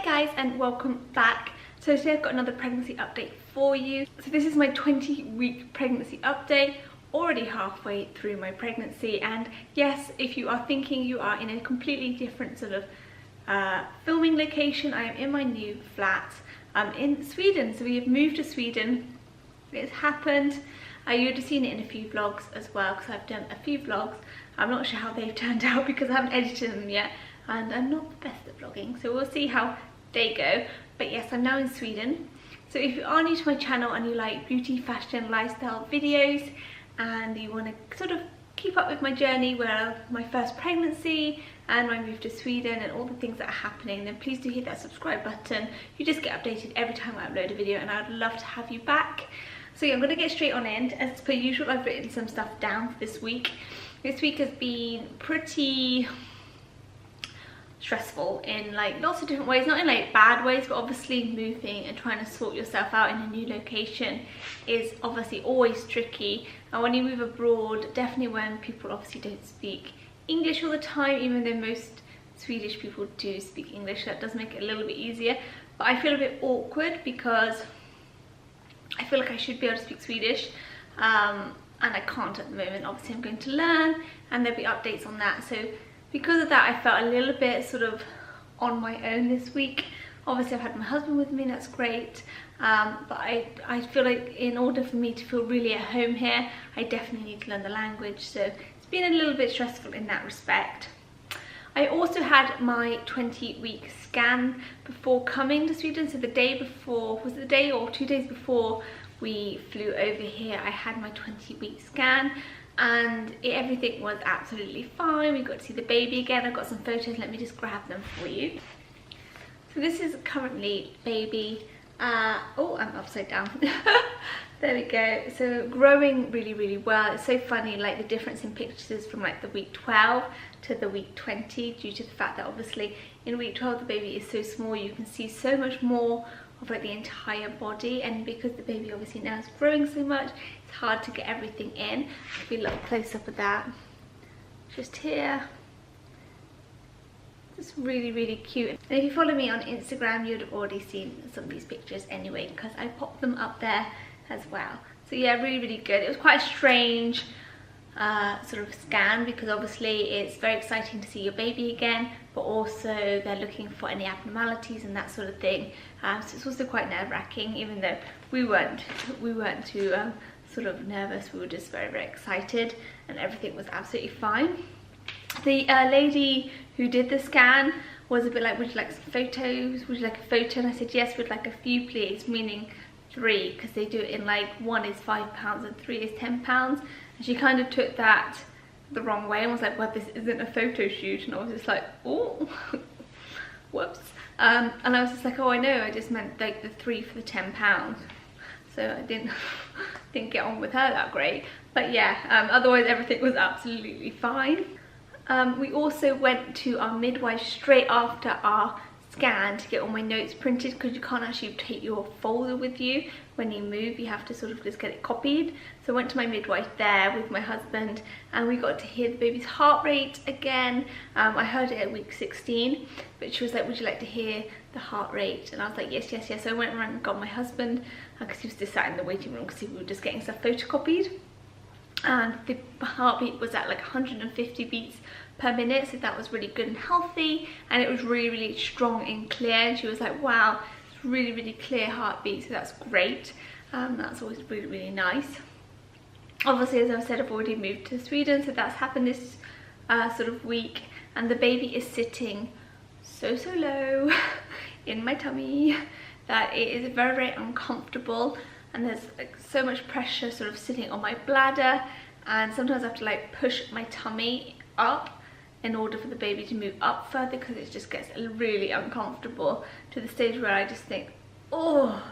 guys and welcome back. So today I've got another pregnancy update for you. So this is my 20-week pregnancy update, already halfway through my pregnancy. And yes, if you are thinking you are in a completely different sort of filming location, I am in my new flat in Sweden. So we have moved to Sweden. It's happened. You would have seen it in a few vlogs as well, because I've done a few vlogs. I'm not sure how they've turned out because I haven't edited them yet and I'm not the best at vlogging, so we'll see how they go. But yes, I'm now in Sweden. So if you are new to my channel and you like beauty, fashion, lifestyle videos and you want to sort of keep up with my journey, where my first pregnancy and my move to Sweden and all the things that are happening, then please do hit that subscribe button. You just get updated every time I upload a video and I'd love to have you back. So yeah, I'm going to get straight on in. As per usual, I've written some stuff down for this week. This week has been pretty stressful in like lots of different ways, not in like bad ways, but obviously moving and trying to sort yourself out in a new location is obviously always tricky. And when you move abroad, definitely when people obviously don't speak English all the time, even though most Swedish people do speak English, that does make it a little bit easier. But I feel a bit awkward because I feel like I should be able to speak Swedish and I can't at the moment. Obviously I'm going to learn and there'll be updates on that. So because of that, I felt a little bit sort of on my own this week. Obviously I've had my husband with me, that's great, but I feel like in order for me to feel really at home here, I definitely need to learn the language. So it's been a little bit stressful in that respect. I also had my 20-week scan before coming to Sweden. So the day before, was it the day or 2 days before we flew over here, I had my 20-week scan and everything was absolutely fine. We got to see the baby again. I've got some photos, let me just grab them for you. So this is currently baby. Oh, I'm upside down. There we go. So growing really well. It's so funny, like the difference in pictures from like the week 12 to the week 20, due to the fact that obviously in week 12 the baby is so small, you can see so much more of like the entire body, and because the baby obviously now is growing so much, it's hard to get everything in. I'll be a little close up of that just here. It's really cute. And if you follow me on Instagram, you'd have already seen some of these pictures anyway, because I popped them up there as well. So yeah, really good. It was quite a strange sort of scan, because obviously it's very exciting to see your baby again, but also they're looking for any abnormalities and that sort of thing. So it's also quite nerve-wracking, even though we weren't too sort of nervous. We were just very excited and everything was absolutely fine. The lady who did the scan was a bit like, would you like some photos? Would you like a photo? And I said, yes, we'd like a few please, meaning 3, because they do it in like 1 is £5 and 3 is £10. And she kind of took that the wrong way and was like, well, this isn't a photo shoot. And I was just like, oh, whoops. And I was just like, oh, I know, I just meant like the 3 for the £10. So I didn't get on with her that great. But yeah, otherwise everything was absolutely fine. We also went to our midwife straight after our scan to get all my notes printed, because you can't actually take your folder with you when you move. You have to sort of just get it copied. So I went to my midwife there with my husband and we got to hear the baby's heart rate again. I heard it at week 16, but she was like, would you like to hear the heart rate? And I was like, yes. So I went around and got my husband, because he was just sat in the waiting room because we were just getting stuff photocopied. And the heartbeat was at like 150 beats per minute, so that was really good and healthy, and it was really strong and clear. And she was like, wow, it's really clear heartbeat, so that's great. That's always really nice. Obviously, as I've said, I've already moved to Sweden, so that's happened this sort of week, and the baby is sitting so low in my tummy that it is very uncomfortable, and there's like so much pressure sort of sitting on my bladder, and sometimes I have to like push my tummy up in order for the baby to move up further, because it just gets really uncomfortable, to the stage where I just think, oh,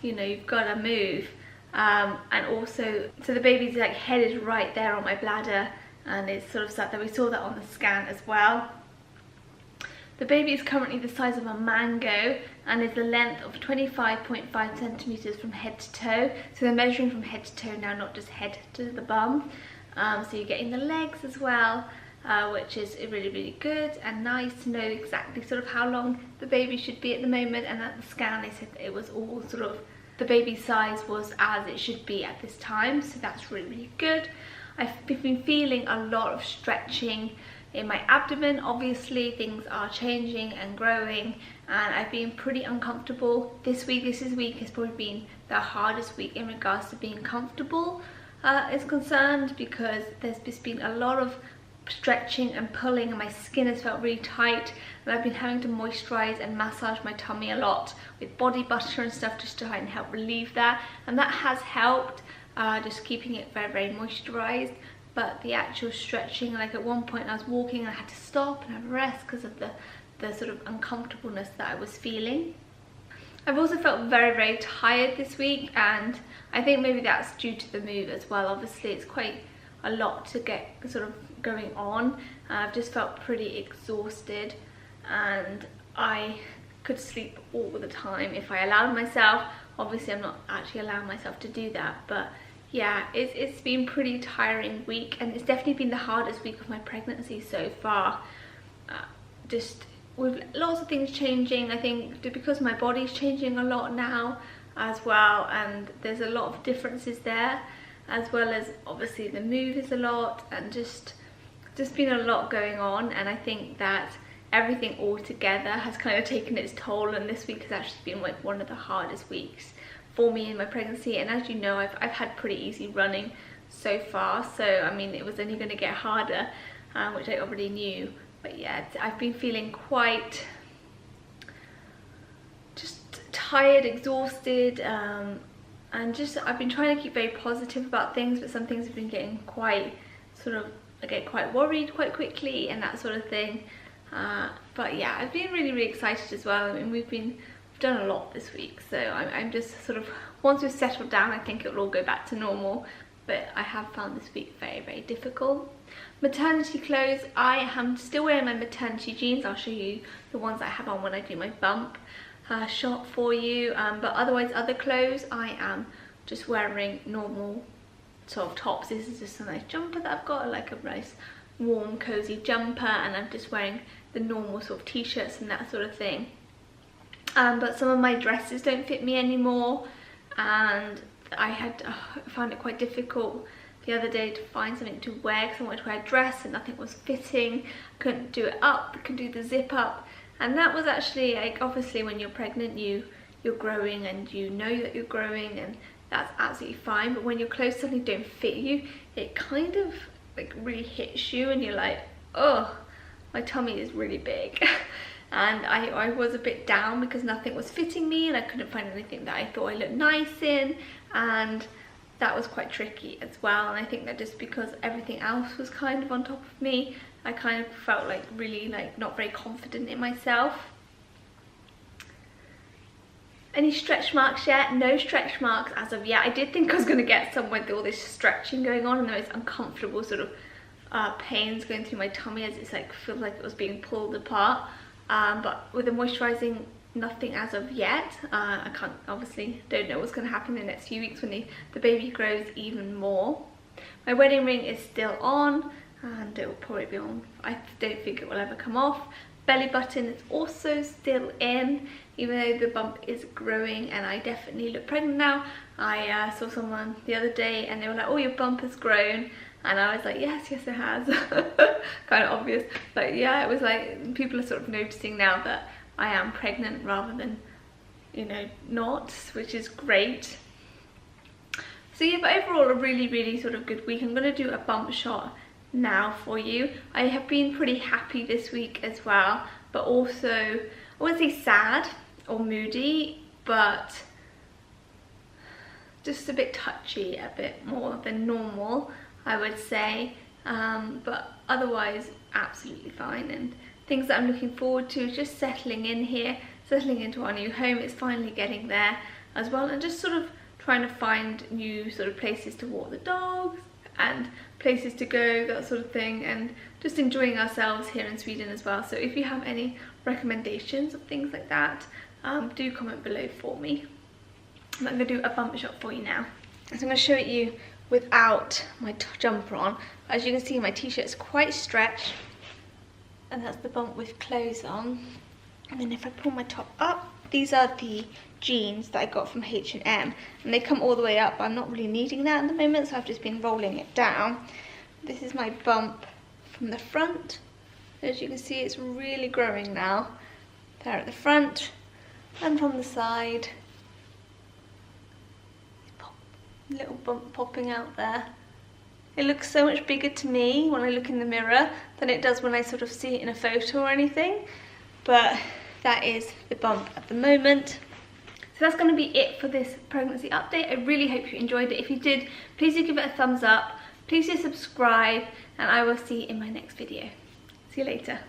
you know, you've got to move. And also, so the baby's like head is right there on my bladder, and it's sort of sad that we saw that on the scan as well. The baby is currently the size of a mango and is the length of 25.5 centimeters from head to toe. So they're measuring from head to toe now, not just head to the bum. So you're getting the legs as well. which is really, really good and nice to know exactly sort of how long the baby should be at the moment. And at the scan they said that it was all sort of, the baby size was as it should be at this time, so that's really, really good. I've been feeling a lot of stretching in my abdomen. Obviously things are changing and growing, and I've been pretty uncomfortable this week. This week has probably been the hardest week in regards to being comfortable is concerned, because there's just been a lot of stretching and pulling, and my skin has felt really tight, and I've been having to moisturize and massage my tummy a lot with body butter and stuff just to try and help relieve that, and that has helped, just keeping it very, very moisturized. But the actual stretching, like at one point I was walking and I had to stop and have a rest because of the sort of uncomfortableness that I was feeling. I've also felt very, very tired this week, and I think maybe that's due to the move as well. Obviously it's quite a lot to get sort of going on. I've just felt pretty exhausted, and I could sleep all the time if I allowed myself. Obviously I'm not actually allowing myself to do that, but yeah, it's been a pretty tiring week, and it's definitely been the hardest week of my pregnancy so far. Just with lots of things changing, I think because my body's changing a lot now as well, and there's a lot of differences there, as well as obviously the move is a lot, and just been a lot going on. And I think that everything all together has kind of taken its toll, and this week has actually been like one of the hardest weeks for me in my pregnancy. And as you know, I've had pretty easy running so far, so I mean it was only going to get harder, which I already knew. But yeah, I've been feeling quite just tired, exhausted, and I've been trying to keep very positive about things, but some things have been getting quite sort of, I get quite worried quite quickly and that sort of thing. But yeah, I've been really, really excited as well. I mean, we've done a lot this week, so I'm just sort of, once we've settled down, I think it will all go back to normal. But I have found this week very, very difficult. Maternity clothes, I am still wearing my maternity jeans. I'll show you the ones I have on when I do my bump shot for you. But otherwise, other clothes, I am just wearing normal sort of tops. This is just a nice jumper that I've got, like a nice warm cozy jumper, and I'm just wearing the normal sort of t-shirts and that sort of thing. But some of my dresses don't fit me anymore, and I found it quite difficult the other day to find something to wear, because I wanted to wear a dress and nothing was fitting. I couldn't do it up, I couldn't do the zip up, and that was actually, like, obviously when you're pregnant you're growing and you know that you're growing, and that's absolutely fine. But when your clothes suddenly don't fit you, it kind of like really hits you, and you're like, oh, my tummy is really big. And I was a bit down because nothing was fitting me, and I couldn't find anything that I thought I looked nice in, and that was quite tricky as well. And I think that just because everything else was kind of on top of me, I kind of felt like really like not very confident in myself. Any stretch marks yet? No stretch marks as of yet. I did think I was going to get some with all this stretching going on, and those uncomfortable sort of pains going through my tummy as it's like, feels like it was being pulled apart. But with the moisturising, nothing as of yet. I don't know what's going to happen in the next few weeks when the baby grows even more. My wedding ring is still on, and it will probably be on. I don't think it will ever come off. Belly button is also still in, even though the bump is growing, and I definitely look pregnant now. I saw someone the other day and they were like, oh, your bump has grown. And I was like, yes, it has. Kind of obvious. But yeah, it was like, people are sort of noticing now that I am pregnant rather than, you know, not, which is great. So yeah, but overall a really, really sort of good week. I'm going to do a bump shot now for you. I have been pretty happy this week as well, but also, I wouldn't say sad or moody, but just a bit touchy, a bit more than normal, I would say. But otherwise absolutely fine, and things that I'm looking forward to, just settling in here, settling into our new home. It's finally getting there as well, and just sort of trying to find new sort of places to walk the dogs and places to go, that sort of thing, and just enjoying ourselves here in Sweden as well. So if you have any recommendations of things like that, do comment below for me. I'm going to do a bump shot for you now. So I'm going to show you without my jumper on. As you can see, my t-shirt is quite stretched, and that's the bump with clothes on. And then if I pull my top up, these are the jeans that I got from H&M, and they come all the way up. I'm not really needing that at the moment, so I've just been rolling it down. This is my bump from the front. As you can see, it's really growing now. There at the front and from the side. Little bump popping out there. It looks so much bigger to me when I look in the mirror than it does when I sort of see it in a photo or anything. But that is the bump at the moment. So that's going to be it for this pregnancy update. I really hope you enjoyed it. If you did, please do give it a thumbs up. Please do subscribe, and I will see you in my next video. See you later.